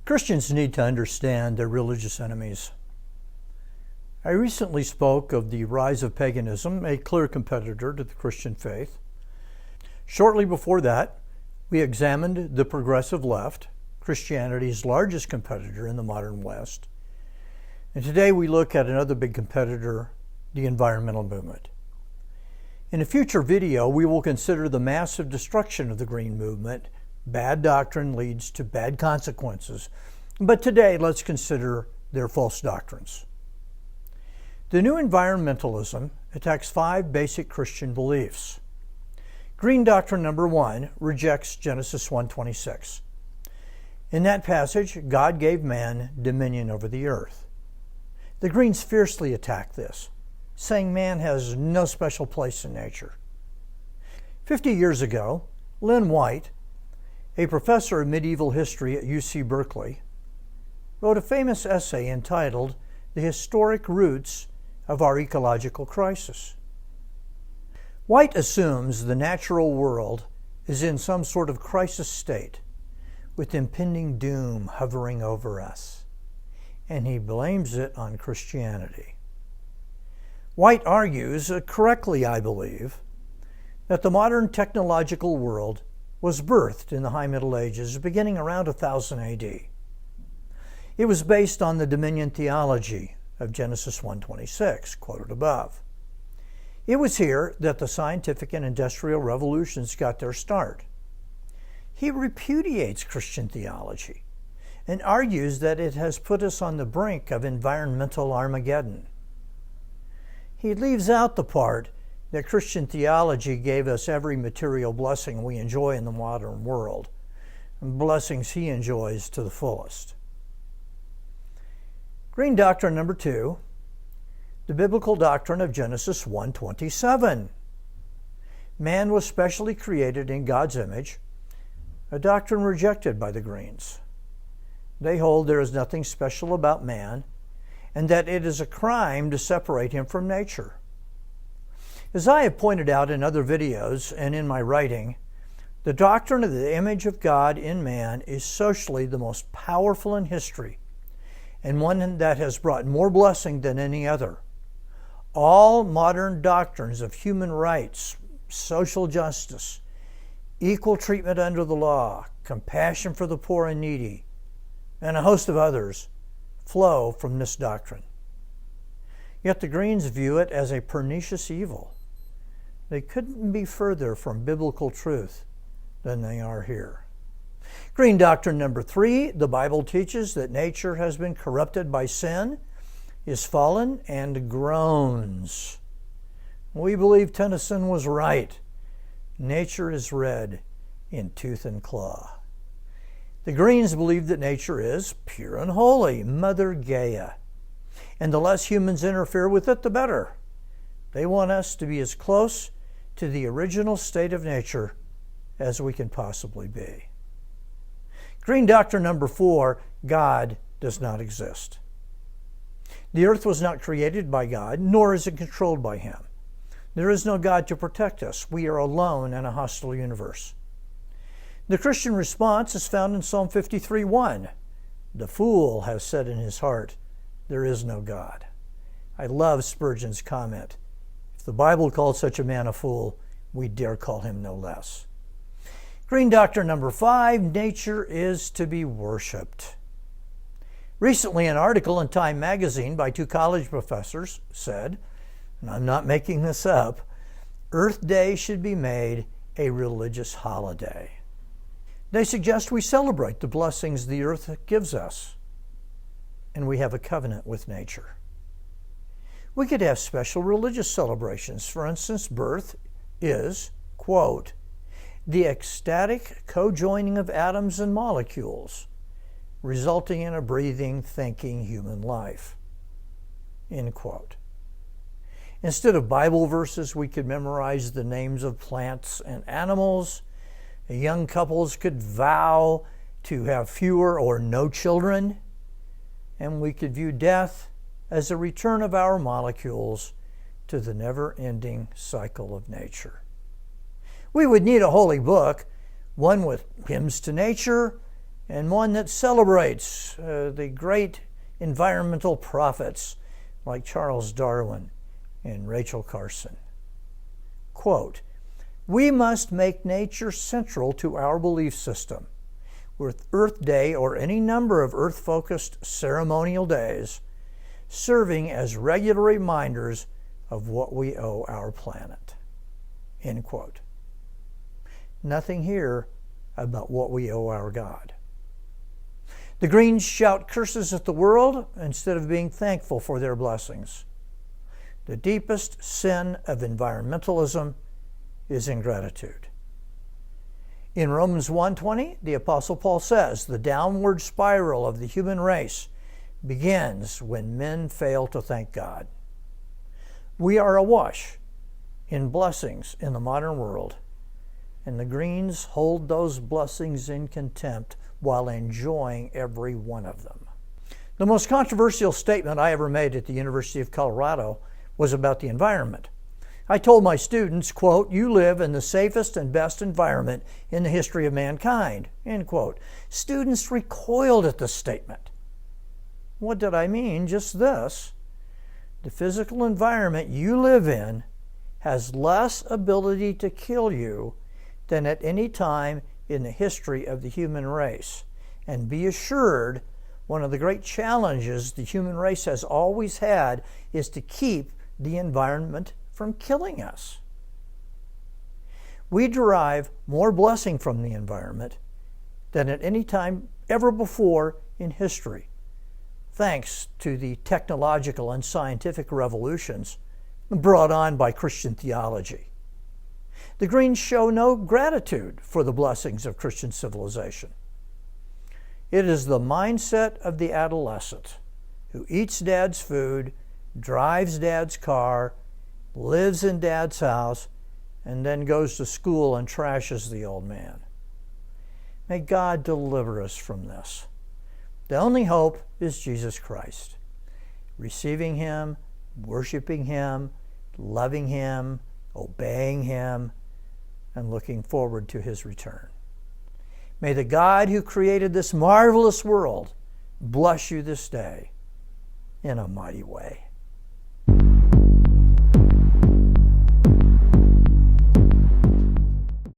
Christians need to understand their religious enemies. I recently spoke of the rise of paganism, a clear competitor to the Christian faith. Shortly before that, we examined the progressive left, Christianity's largest competitor in the modern West. And today we look at another big competitor, the environmental movement. In a future video, we will consider the massive destruction of the Green Movement. Bad doctrine leads to bad consequences. But today, let's consider their false doctrines. The new environmentalism attacks 5 basic Christian beliefs. Green doctrine number 1 rejects Genesis 1:26. In that passage, God gave man dominion over the earth. The Greens fiercely attack this, saying man has no special place in nature. 50 years ago, Lynn White, a professor of medieval history at UC Berkeley, wrote a famous essay entitled "The Historic Roots of Our Ecological Crisis." White assumes the natural world is in some sort of crisis state, with impending doom hovering over us, and he blames it on Christianity. White argues, correctly I believe, that the modern technological world was birthed in the High Middle Ages, beginning around 1000 AD. It was based on the dominion theology of Genesis 1:26, quoted above. It was here that the scientific and industrial revolutions got their start. He repudiates Christian theology and argues that it has put us on the brink of environmental Armageddon. He leaves out the part that Christian theology gave us every material blessing we enjoy in the modern world, and blessings he enjoys to the fullest. Green doctrine number 2, the biblical doctrine of Genesis 1:27. Man was specially created in God's image, a doctrine rejected by the Greens. They hold there is nothing special about man, and that it is a crime to separate him from nature. As I have pointed out in other videos and in my writing, the doctrine of the image of God in man is socially the most powerful in history, and one that has brought more blessing than any other. All modern doctrines of human rights, social justice, equal treatment under the law, compassion for the poor and needy, and a host of others flow from this doctrine. Yet the Greens view it as a pernicious evil. They couldn't be further from biblical truth than they are here. Green doctrine number 3, the Bible teaches that nature has been corrupted by sin, is fallen, and groans. We believe Tennyson was right. Nature is red in tooth and claw. The Greens believe that nature is pure and holy, Mother Gaia, and the less humans interfere with it, the better. They want us to be as close to the original state of nature as we can possibly be. Green doctrine number 4, God does not exist. The earth was not created by God, nor is it controlled by him. There is no God to protect us. We are alone in a hostile universe. The Christian response is found in Psalm 53:1. The fool has said in his heart, there is no God. I love Spurgeon's comment. If the Bible called such a man a fool, we dare call him no less. Green doctrine number 5, nature is to be worshipped. Recently, an article in Time magazine by 2 college professors said, and I'm not making this up, Earth Day should be made a religious holiday. They suggest we celebrate the blessings the earth gives us, and we have a covenant with nature. We could have special religious celebrations. For instance, birth is, quote, the ecstatic co-joining of atoms and molecules, resulting in a breathing, thinking human life, end quote. Instead of Bible verses, we could memorize the names of plants and animals. Young couples could vow to have fewer or no children, and we could view death as a return of our molecules to the never-ending cycle of nature. We would need a holy book, one with hymns to nature and one that celebrates the great environmental prophets like Charles Darwin and Rachel Carson. Quote, "We must make nature central to our belief system, with Earth Day or any number of Earth-focused ceremonial days serving as regular reminders of what we owe our planet." End quote. Nothing here about what we owe our God. The Greens shout curses at the world instead of being thankful for their blessings. The deepest sin of environmentalism is ingratitude. In Romans 1:20, the Apostle Paul says, "The downward spiral of the human race begins when men fail to thank God." We are awash in blessings in the modern world, and the Greens hold those blessings in contempt while enjoying every one of them. The most controversial statement I ever made at the University of Colorado was about the environment. I told my students, quote, "You live in the safest and best environment in the history of mankind," end quote. Students recoiled at the statement. What did I mean? Just this: the physical environment you live in has less ability to kill you than at any time in the history of the human race. And be assured, one of the great challenges the human race has always had is to keep the environment from killing us. We derive more blessing from the environment than at any time ever before in history, thanks to the technological and scientific revolutions brought on by Christian theology. The Greens show no gratitude for the blessings of Christian civilization. It is the mindset of the adolescent who eats dad's food, drives dad's car, lives in dad's house, and then goes to school and trashes the old man. May God deliver us from this. The only hope is Jesus Christ. Receiving Him, worshiping Him, loving Him, obeying Him, and looking forward to His return. May the God who created this marvelous world bless you this day in a mighty way.